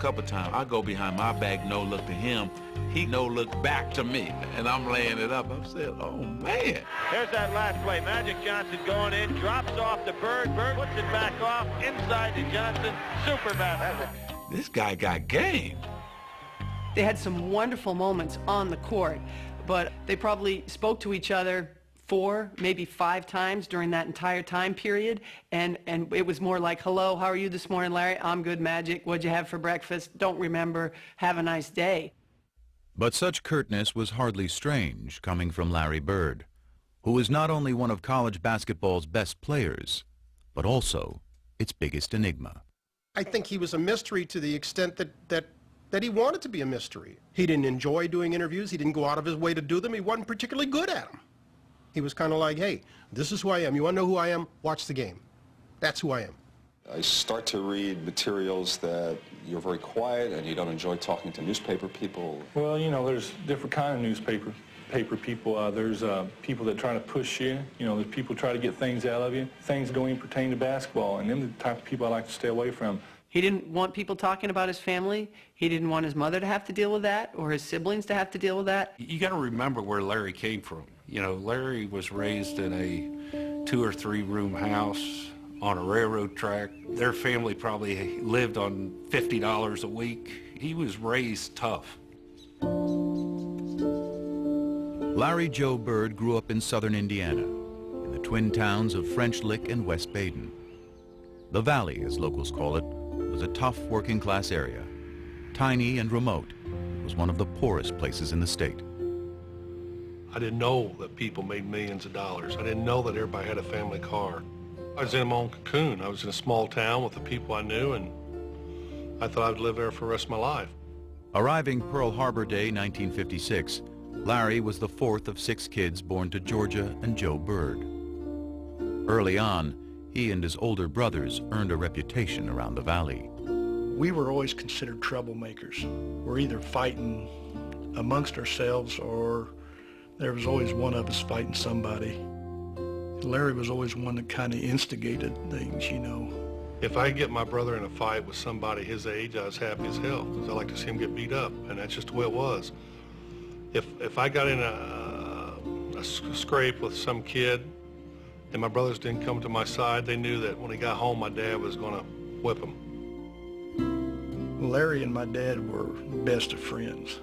couple times. I go behind my back, no look to him. He no look back to me, and I'm laying it up. I'm saying, oh, man. Here's that last play. Magic Johnson going in, drops off the Bird. Bird puts it back off, inside to Johnson. Super basket. This guy got game. They had some wonderful moments on the court, but they probably spoke to each other 4, maybe 5 times during that entire time period, and it was more like, hello, how are you this morning, Larry? I'm good, Magic. What'd you have for breakfast? Don't remember. Have a nice day. But such curtness was hardly strange coming from Larry Bird, who was not only one of college basketball's best players, but also its biggest enigma. I think he was a mystery to the extent that he wanted to be a mystery. He didn't enjoy doing interviews. He didn't go out of his way to do them. He wasn't particularly good at them. He was kind of like, hey, this is who I am. You want to know who I am? Watch the game. That's who I am. I start to read materials that you're very quiet and you don't enjoy talking to newspaper people. Well, you know, there's different kind of newspaper people. There's people that try to push you. You know, there's people try to get things out of you. Things don't even pertain to basketball, and them are the type of people I like to stay away from. He didn't want people talking about his family. He didn't want his mother to have to deal with that, or his siblings to have to deal with that. You got to remember where Larry came from. You know, Larry was raised in a 2 or 3 room house on a railroad track. Their family probably lived on $50 a week. He was raised tough. Larry Joe Bird grew up in southern Indiana, in the twin towns of French Lick and West Baden. The Valley, as locals call it, was a tough working-class area. Tiny and remote, it was one of the poorest places in the state. I didn't know that people made millions of dollars. I didn't know that everybody had a family car. I was in my own cocoon. I was in a small town with the people I knew, and I thought I'd live there for the rest of my life. Arriving Pearl Harbor Day 1956, Larry was the 4th of 6 kids born to Georgia and Joe Bird. Early on, he and his older brothers earned a reputation around the Valley. We were always considered troublemakers. We're either fighting amongst ourselves or there was always one of us fighting somebody. Larry was always one that kind of instigated things, you know. If I get my brother in a fight with somebody his age, I was happy as hell, because I like to see him get beat up, and that's just the way it was. If I got in a scrape with some kid and my brothers didn't come to my side, they knew that when he got home, my dad was going to whip him. Larry and my dad were best of friends.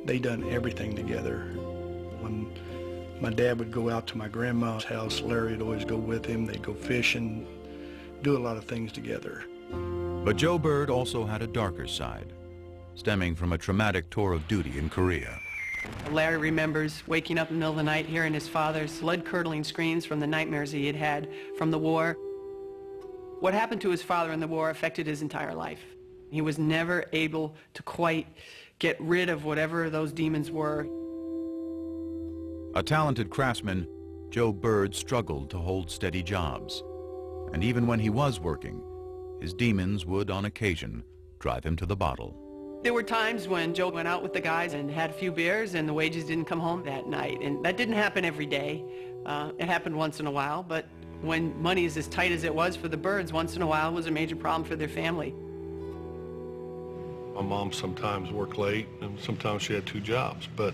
They done everything together. When my dad would go out to my grandma's house, Larry would always go with him. They'd go fishing, do a lot of things together. But Joe Bird also had a darker side, stemming from a traumatic tour of duty in Korea. Larry remembers waking up in the middle of the night hearing his father's blood-curdling screams from the nightmares he had had from the war. What happened to his father in the war affected his entire life. He was never able to quite get rid of whatever those demons were. A talented craftsman, Joe Bird struggled to hold steady jobs. And even when he was working, his demons would, on occasion, drive him to the bottle. There were times when Joe went out with the guys and had a few beers and the wages didn't come home that night. And that didn't happen every day. It happened once in a while, but when money is as tight as it was for the Birds, once in a while was a major problem for their family. My mom sometimes worked late, and sometimes she had 2 jobs, but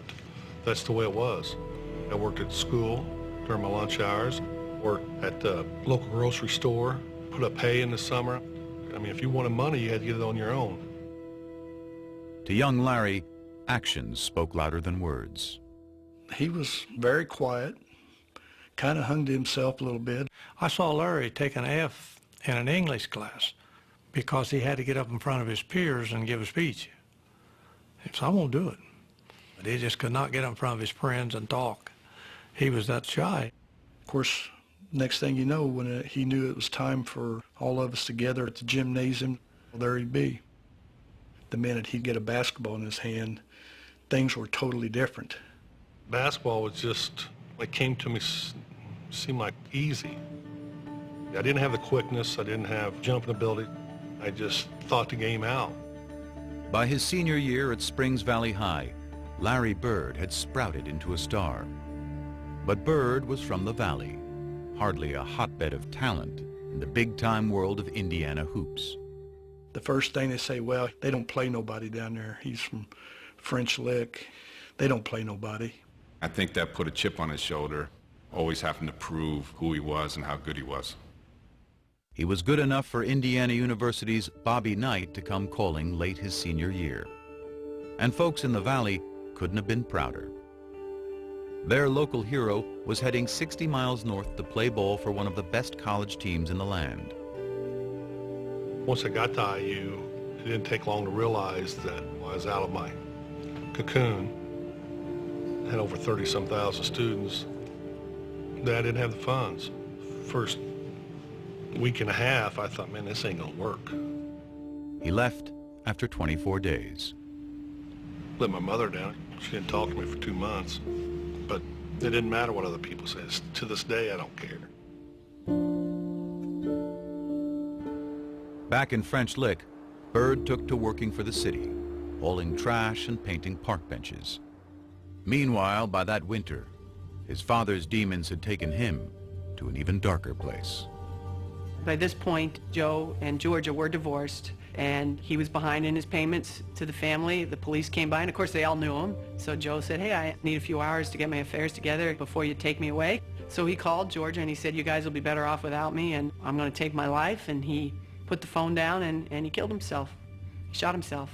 that's the way it was. I worked at school during my lunch hours, worked at the local grocery store, put up hay in the summer. I mean, if you wanted money, you had to get it on your own. To young Larry, actions spoke louder than words. He was very quiet, kind of hung to himself a little bit. I saw Larry take an F in an English class because he had to get up in front of his peers and give a speech. So I won't do it. But he just could not get up in front of his friends and talk. He was that shy. Of course, next thing you know, when he knew it was time for all of us together at the gymnasium, well, there he'd be. The minute he'd get a basketball in his hand, things were totally different. Basketball was just, it came to me, seemed like easy. I didn't have the quickness, I didn't have jumping ability. I just thought the game out. By his senior year at Springs Valley High, Larry Bird had sprouted into a star. But Bird was from the Valley, hardly a hotbed of talent in the big-time world of Indiana hoops. The first thing they say, well, they don't play nobody down there. He's from French Lick. They don't play nobody. I think that put a chip on his shoulder, always having to prove who he was and how good he was. He was good enough for Indiana University's Bobby Knight to come calling late his senior year. And folks in the Valley couldn't have been prouder. Their local hero was heading 60 miles north to play ball for one of the best college teams in the land. Once I got to IU, it didn't take long to realize that I was out of my cocoon, had over 30-some thousand students, that I didn't have the funds. First week and a half, I thought, man, this ain't gonna work. He left after 24 days. Let my mother down. She didn't talk to me for 2 months, but it didn't matter what other people said. To this day, I don't care. Back in French Lick, Bird took to working for the city, hauling trash and painting park benches. Meanwhile, by that winter, his father's demons had taken him to an even darker place. By this point, Joe and Georgia were divorced, and he was behind in his payments to the family. The police came by, and of course they all knew him. So Joe said, hey, I need a few hours to get my affairs together before you take me away. So he called Georgia and he said, you guys will be better off without me, and I'm going to take my life. And he put the phone down and he killed himself. He shot himself.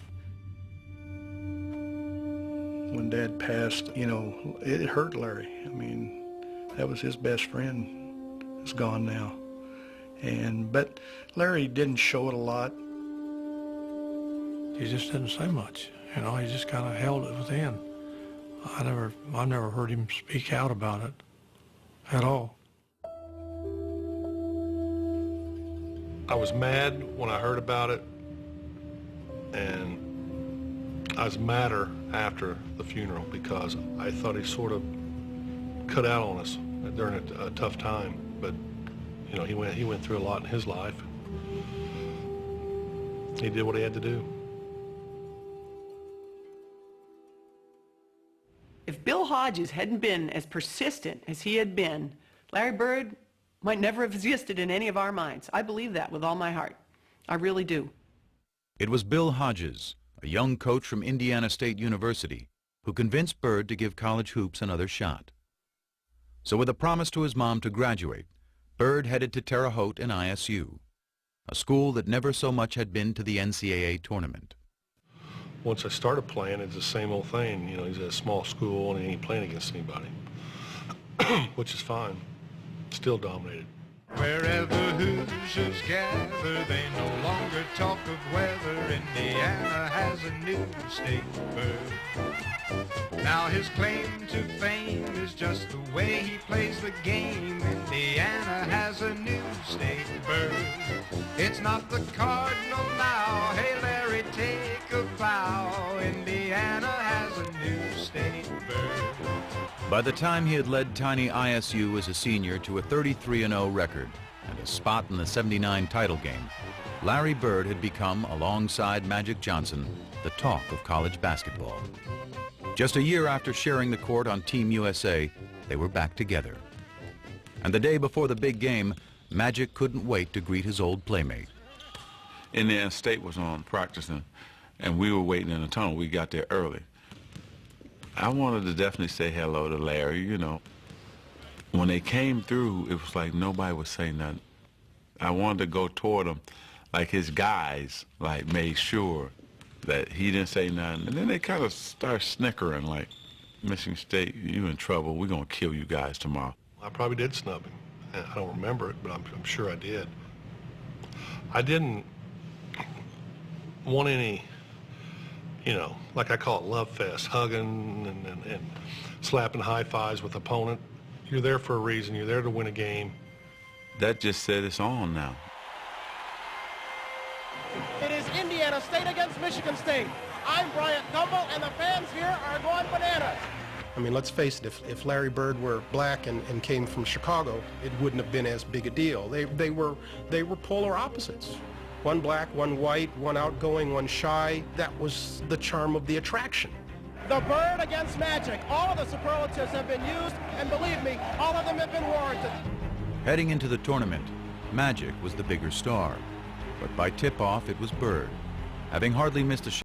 When Dad passed, you know, it hurt Larry. I mean, that was his best friend. He's gone now. But Larry didn't show it a lot. He just didn't say much. You know, he just kind of held it within. I never heard him speak out about it at all. I was mad when I heard about it, and I was madder after the funeral because I thought he sort of cut out on us during a tough time. But you know, he went through a lot in his life. He did what he had to do. If Bill Hodges hadn't been as persistent as he had been, Larry Bird might never have existed in any of our minds. I believe that with all my heart. I really do. It was Bill Hodges, a young coach from Indiana State University, who convinced Bird to give college hoops another shot. So with a promise to his mom to graduate, Bird headed to Terre Haute and ISU, a school that never so much had been to the NCAA tournament. Once I started playing, it's the same old thing. You know, he's at a small school and he ain't playing against anybody, which is fine. Still dominated. Wherever Hoosiers gather, they no longer talk of weather. Indiana has a new state bird. Now his claim to fame is just the way he plays the game. Indiana has a new state bird. It's not the Cardinal now. Hey Larry, take a bow. Indiana has a new state bird. By the time he had led tiny ISU as a senior to a 33-0 record and a spot in the '79 title game, Larry Bird had become, alongside Magic Johnson, the talk of college basketball. Just a year after sharing the court on Team USA, they were back together. And the day before the big game, Magic couldn't wait to greet his old playmate. Indiana State was on practicing, and we were waiting in the tunnel. We got there early. I wanted to definitely say hello to Larry, you know. When they came through, it was like nobody would say nothing. I wanted to go toward him, like his guys, like made sure that he didn't say nothing. And then they kind of started snickering, like, Michigan State, you in trouble. We're going to kill you guys tomorrow. I probably did snub him. I don't remember it, but I'm sure I did. I didn't want any, you know, like I call it love fest, hugging and slapping high fives with opponent. You're there for a reason. You're there to win a game. That just said it's on now. It is Indiana State against Michigan State. I'm Bryant Gumbel, and the fans here are going bananas. I mean, let's face it, if Larry Bird were black and came from Chicago, it wouldn't have been as big a deal. They were polar opposites. One black, one white, one outgoing, one shy. That was the charm of the attraction. The Bird against Magic. All of the superlatives have been used, and believe me, all of them have been warranted. Heading into the tournament, Magic was the bigger star. But by tip-off, it was Bird. Having hardly missed a shot,